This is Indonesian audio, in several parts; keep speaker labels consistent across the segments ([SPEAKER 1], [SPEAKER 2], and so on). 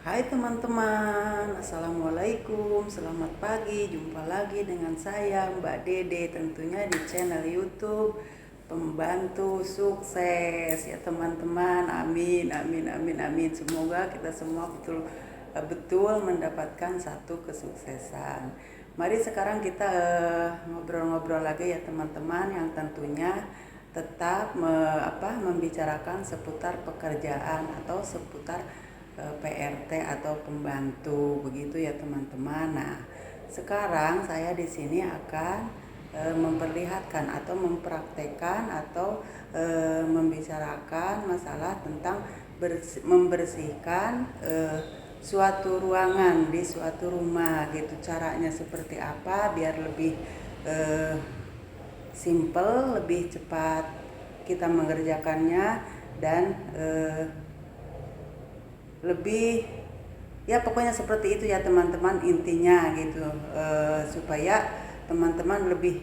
[SPEAKER 1] Hai teman-teman, Assalamualaikum, selamat pagi. Jumpa lagi dengan saya Mbak Dede, tentunya di channel YouTube Pembantu Sukses. Ya teman-teman, amin, amin, amin, amin. Semoga kita semua betul mendapatkan satu kesuksesan. Mari sekarang kita ngobrol-ngobrol lagi ya teman-teman, yang tentunya tetap membicarakan seputar pekerjaan atau seputar PRT atau pembantu, begitu ya teman-teman. Nah, sekarang saya di sini akan memperlihatkan atau mempraktekkan atau membicarakan masalah tentang membersihkan suatu ruangan di suatu rumah gitu. Caranya seperti apa biar lebih eh, simple, lebih cepat kita mengerjakannya, dan lebih, ya pokoknya seperti itu ya teman-teman, intinya gitu, supaya teman-teman lebih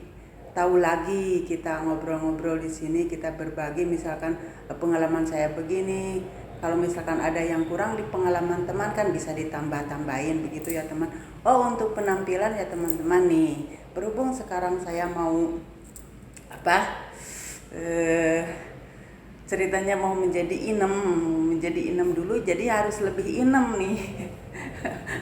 [SPEAKER 1] tahu lagi. Kita ngobrol-ngobrol di sini, kita berbagi, misalkan pengalaman saya begini, kalau misalkan ada yang kurang di pengalaman teman kan bisa ditambah-tambahin begitu ya teman. Oh, untuk penampilan ya teman-teman nih, berhubung sekarang saya mau apa eh ceritanya mau menjadi inem dulu, jadi harus lebih inem nih.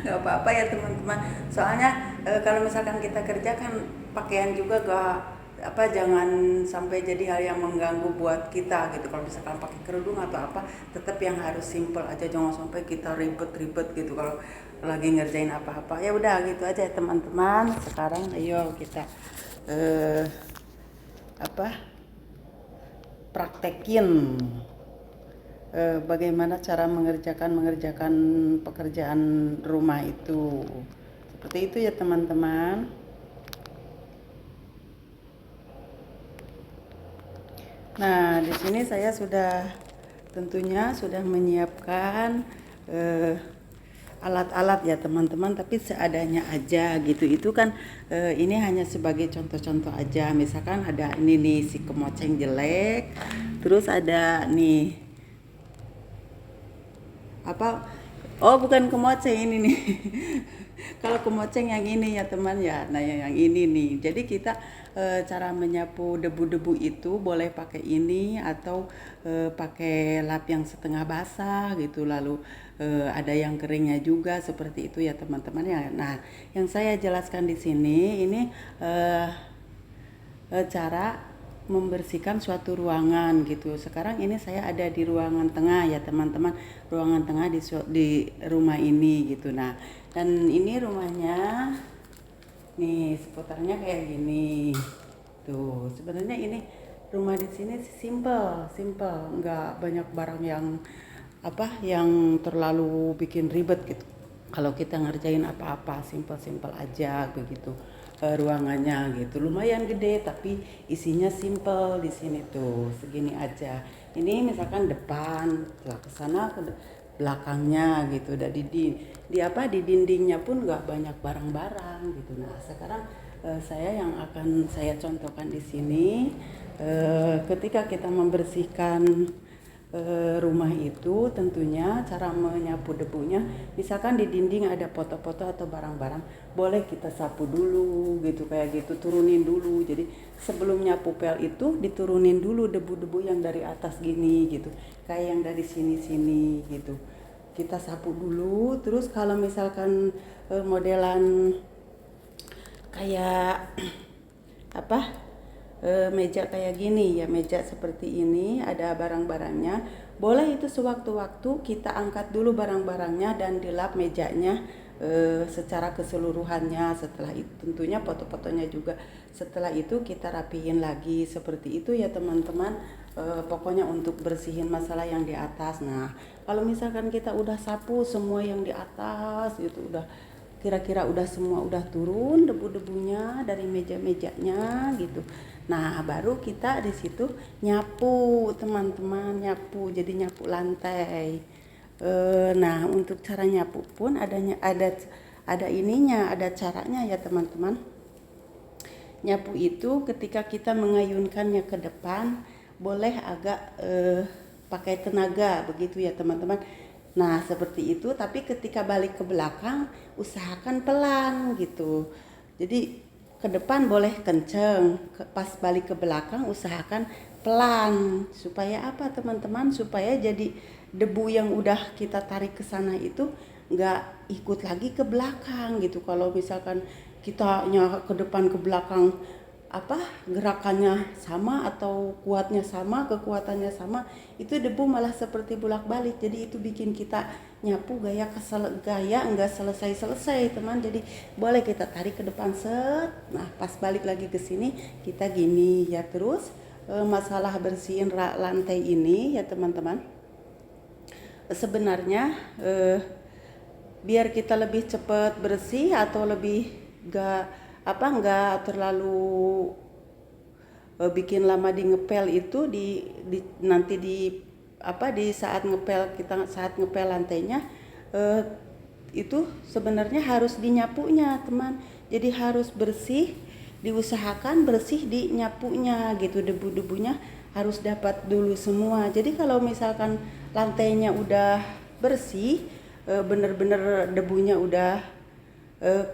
[SPEAKER 1] Nggak apa-apa ya teman-teman, soalnya kalau misalkan kita kerja kan pakaian juga gak jangan sampai jadi hal yang mengganggu buat kita gitu. Kalau misalkan pakai kerudung atau apa, tetap yang harus simple aja, jangan sampai kita ribet-ribet gitu kalau lagi ngerjain apa-apa. Ya udah gitu aja ya teman-teman. Sekarang ayo kita eh apa praktekin bagaimana cara mengerjakan pekerjaan rumah itu. Seperti itu ya teman-teman. Nah, di sini saya tentunya sudah menyiapkan eh, alat-alat ya teman-teman, tapi seadanya aja gitu. Itu kan ini hanya sebagai contoh-contoh aja. Misalkan ada ini nih si kemoceng jelek, terus ada nih apa, oh bukan kemoceng ini nih. Kalau kemoceng yang ini ya teman ya, nah yang ini nih. Jadi kita cara menyapu debu-debu itu boleh pakai ini, atau pakai lap yang setengah basah gitu, lalu ada yang keringnya juga, seperti itu ya teman-teman ya. Nah, yang saya jelaskan di sini ini cara membersihkan suatu ruangan gitu. Sekarang ini saya ada di ruangan tengah ya teman-teman, ruangan tengah di rumah ini gitu. Nah, dan ini rumahnya nih seputarnya kayak gini tuh. Sebenarnya ini rumah di sini simple simple, nggak banyak barang yang terlalu bikin ribet gitu. Kalau kita ngerjain apa-apa simple-simple aja begitu. Ruangannya gitu lumayan gede, tapi isinya simple. Di sini tuh segini aja. Ini misalkan depan, ke sana ke belakangnya gitu. Dan di dindingnya pun nggak banyak barang-barang gitu. Nah, sekarang saya contohkan di sini, ketika kita membersihkan rumah itu, tentunya cara menyapu debunya, misalkan di dinding ada foto-foto atau barang-barang, boleh kita sapu dulu gitu, kayak gitu, turunin dulu. Jadi sebelum nyapu pel itu diturunin dulu debu-debu yang dari atas gini gitu, kayak yang dari sini-sini gitu, kita sapu dulu. Terus kalau misalkan modelan kayak apa meja kayak gini ya, meja seperti ini ada barang-barangnya, boleh itu sewaktu-waktu kita angkat dulu barang-barangnya dan dilap mejanya secara keseluruhannya. Setelah itu tentunya foto-fotonya juga, setelah itu kita rapiin lagi, seperti itu ya teman-teman. Pokoknya untuk bersihin masalah yang di atas. Nah, kalau misalkan kita udah sapu semua yang di atas gitu, udah kira-kira udah semua udah turun debu-debunya dari meja-mejanya gitu. Nah, baru kita di situ nyapu teman-teman, nyapu, jadi nyapu lantai. Nah, untuk cara nyapu pun ada ininya, ada caranya ya teman-teman. Nyapu itu ketika kita mengayunkannya ke depan, boleh agak pakai tenaga begitu ya teman-teman. Nah, seperti itu, tapi ketika balik ke belakang, usahakan pelan gitu. Jadi ke depan boleh kenceng, pas balik ke belakang usahakan pelan. Supaya apa teman-teman? Supaya jadi debu yang udah kita tarik ke sana itu nggak ikut lagi ke belakang gitu. Kalau misalkan kitanya ke depan ke belakang apa gerakannya sama atau kuatnya sama, kekuatannya sama, itu debu malah seperti bolak-balik. Jadi itu bikin kita nyapu gaya enggak selesai-selesai teman. Jadi boleh kita tarik ke depan set. Nah, pas balik lagi ke sini kita gini ya. Terus masalah bersihin lantai ini ya teman-teman. Sebenarnya biar kita lebih cepat bersih atau lebih nggak terlalu bikin lama di ngepel itu nanti di saat ngepel lantainya itu sebenarnya harus dinyapunya teman. Jadi harus bersih, diusahakan bersih di nyapunya gitu, debu-debunya harus dapat dulu semua. Jadi kalau misalkan lantainya udah bersih, bener-bener debunya udah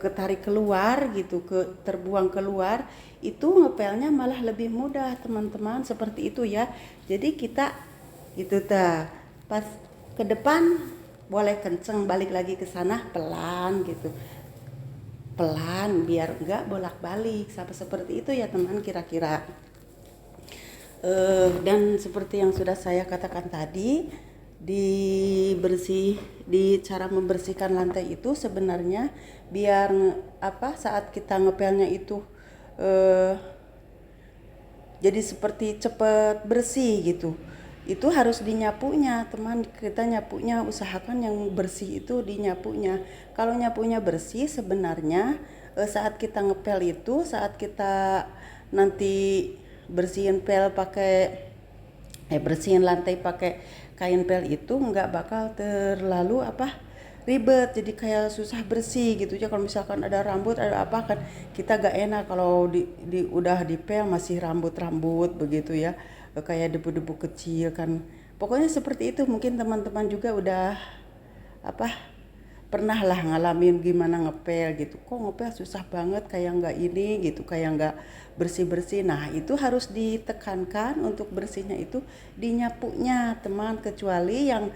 [SPEAKER 1] ketarik keluar gitu, terbuang keluar, itu ngepelnya malah lebih mudah teman-teman, seperti itu ya. Jadi kita itu pas ke depan boleh kenceng, balik lagi ke sana pelan gitu, pelan biar enggak bolak-balik sampai seperti itu ya teman kira-kira. Dan seperti yang sudah saya katakan tadi, di cara membersihkan lantai itu sebenarnya biar saat kita ngepelnya itu jadi seperti cepet bersih gitu, itu harus dinyapunya teman. Kita nyapunya usahakan yang bersih itu dinyapunya. Kalau nyapunya bersih sebenarnya saat kita ngepel itu, saat kita nanti bersihin lantai pakai kain pel itu nggak bakal terlalu ribet, jadi kayak susah bersih gitu ya. Kalau misalkan ada rambut ada apa kan kita gak enak kalau udah dipel masih rambut begitu ya, kayak debu-debu kecil kan. Pokoknya seperti itu. Mungkin teman-teman juga udah pernah lah ngalamin gimana ngepel gitu, kok ngepel susah banget, kayak nggak ini gitu, kayak nggak bersih-bersih. Nah itu harus ditekankan untuk bersihnya itu dinyapunya teman, kecuali yang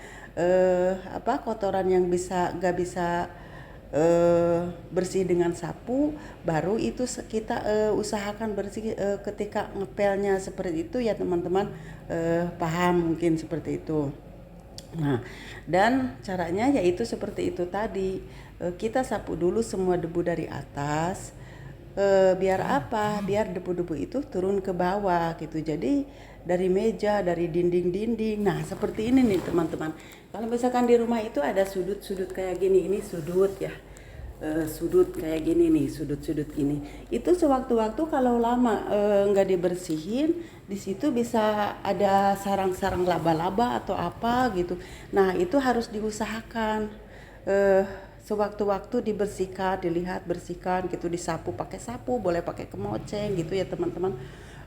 [SPEAKER 1] kotoran yang nggak bisa bersih dengan sapu, baru itu kita usahakan bersih ketika ngepelnya, seperti itu ya teman-teman. Paham mungkin seperti itu. Nah, dan caranya yaitu seperti itu tadi. Kita sapu dulu semua debu dari atas. Biar apa? Biar debu-debu itu turun ke bawah gitu. Jadi dari meja, dari dinding-dinding. Nah, seperti ini nih teman-teman. Kalau misalkan di rumah itu ada sudut-sudut kayak gini, ini sudut ya. Sudut kayak gini nih, sudut-sudut ini. Itu sewaktu-waktu kalau lama nggak dibersihin, di situ bisa ada sarang-sarang laba-laba atau apa gitu. Nah itu harus diusahakan sewaktu-waktu dibersihkan, dilihat, bersihkan gitu, disapu pakai sapu, boleh pakai kemoceng gitu ya teman-teman.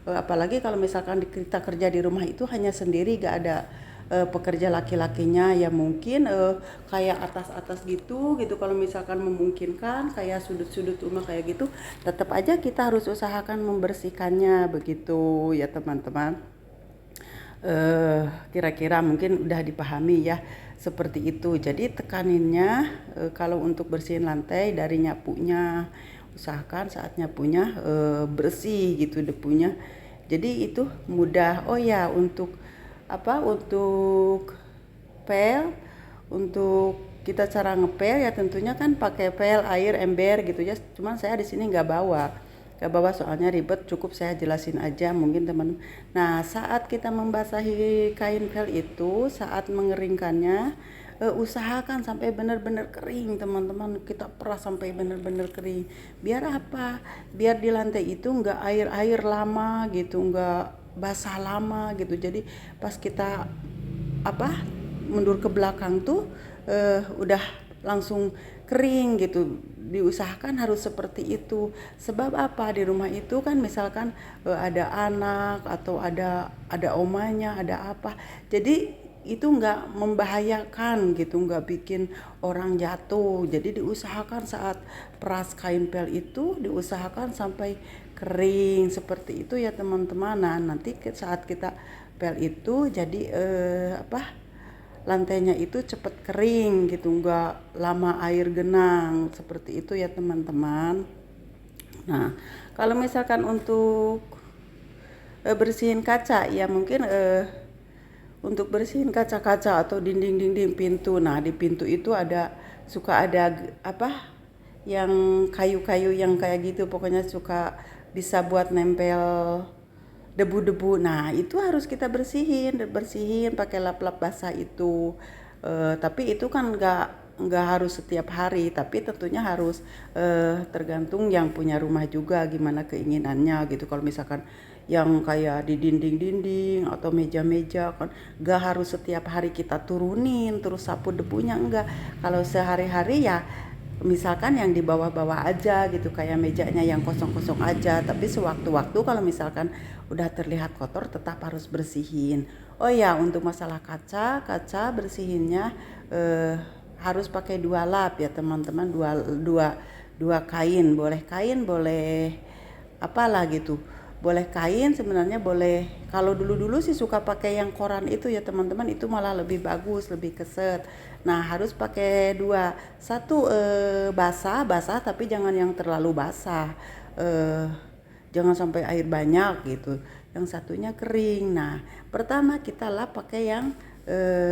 [SPEAKER 1] Apalagi kalau misalkan kita kerja di rumah itu hanya sendiri, gak ada pekerja laki-lakinya, ya mungkin kayak atas-atas gitu kalau misalkan memungkinkan, kayak sudut-sudut rumah kayak gitu, tetap aja kita harus usahakan membersihkannya begitu ya teman-teman. Kira-kira mungkin udah dipahami ya, seperti itu. Jadi tekaninnya kalau untuk bersihin lantai dari nyapunya, usahakan saat nyapunya bersih gitu debunya, jadi itu mudah. Oh ya, untuk pel, untuk kita cara ngepel ya tentunya kan pakai pel air ember gitu ya. Cuman saya di sini nggak bawa soalnya ribet, cukup saya jelasin aja mungkin teman. Nah, saat kita membasahi kain pel itu, saat mengeringkannya, usahakan sampai benar-benar kering teman-teman. Kita peras sampai benar-benar kering. Biar apa? Biar di lantai itu nggak air lama gitu, nggak basah lama gitu. Jadi pas kita mundur ke belakang tuh udah langsung kering gitu. Diusahakan harus seperti itu. Sebab apa? Di rumah itu kan misalkan ada anak atau ada omanya, ada apa. Jadi itu nggak membahayakan gitu, nggak bikin orang jatuh. Jadi diusahakan saat peras kain pel itu diusahakan sampai kering seperti itu ya teman-teman. Nah, nanti saat kita pel itu jadi lantainya itu cepet kering gitu, nggak lama air genang seperti itu ya teman-teman. Nah, kalau misalkan untuk bersihin kaca ya mungkin untuk bersihin kaca-kaca atau dinding-dinding pintu. Nah, di pintu itu suka ada yang kayu-kayu yang kayak gitu, pokoknya suka bisa buat nempel debu-debu. Nah, itu harus kita bersihin pakai lap-lap basah itu. Tapi itu kan nggak harus setiap hari, tapi tentunya harus tergantung yang punya rumah juga gimana keinginannya gitu. Kalau misalkan yang kayak di dinding-dinding atau meja-meja kan nggak harus setiap hari kita turunin terus sapu debunya, enggak. Kalau sehari-hari ya misalkan yang di bawah-bawah aja gitu, kayak mejanya yang kosong-kosong aja, tapi sewaktu-waktu kalau misalkan udah terlihat kotor tetap harus bersihin. Oh ya, untuk masalah kaca bersihinnya harus pakai 2 lap ya teman-teman, dua kain boleh apalah gitu, boleh kain sebenarnya, boleh. Kalau dulu sih suka pakai yang koran itu ya teman-teman, itu malah lebih bagus, lebih keset. Nah, harus pakai dua, satu basah tapi jangan yang terlalu basah, eh, jangan sampai air banyak gitu, yang satunya kering. Nah, pertama kita lap pakai yang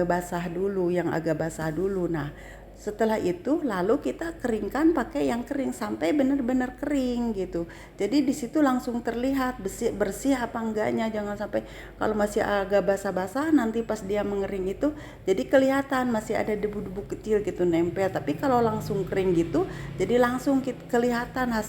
[SPEAKER 1] basah dulu, yang agak basah dulu. Nah, setelah itu lalu kita keringkan pakai yang kering sampai benar-benar kering gitu. Jadi di situ langsung terlihat bersih apa enggaknya. Jangan sampai kalau masih agak basah-basah nanti pas dia mengering itu jadi kelihatan masih ada debu-debu kecil gitu nempel. Tapi kalau langsung kering gitu jadi langsung kelihatan hasil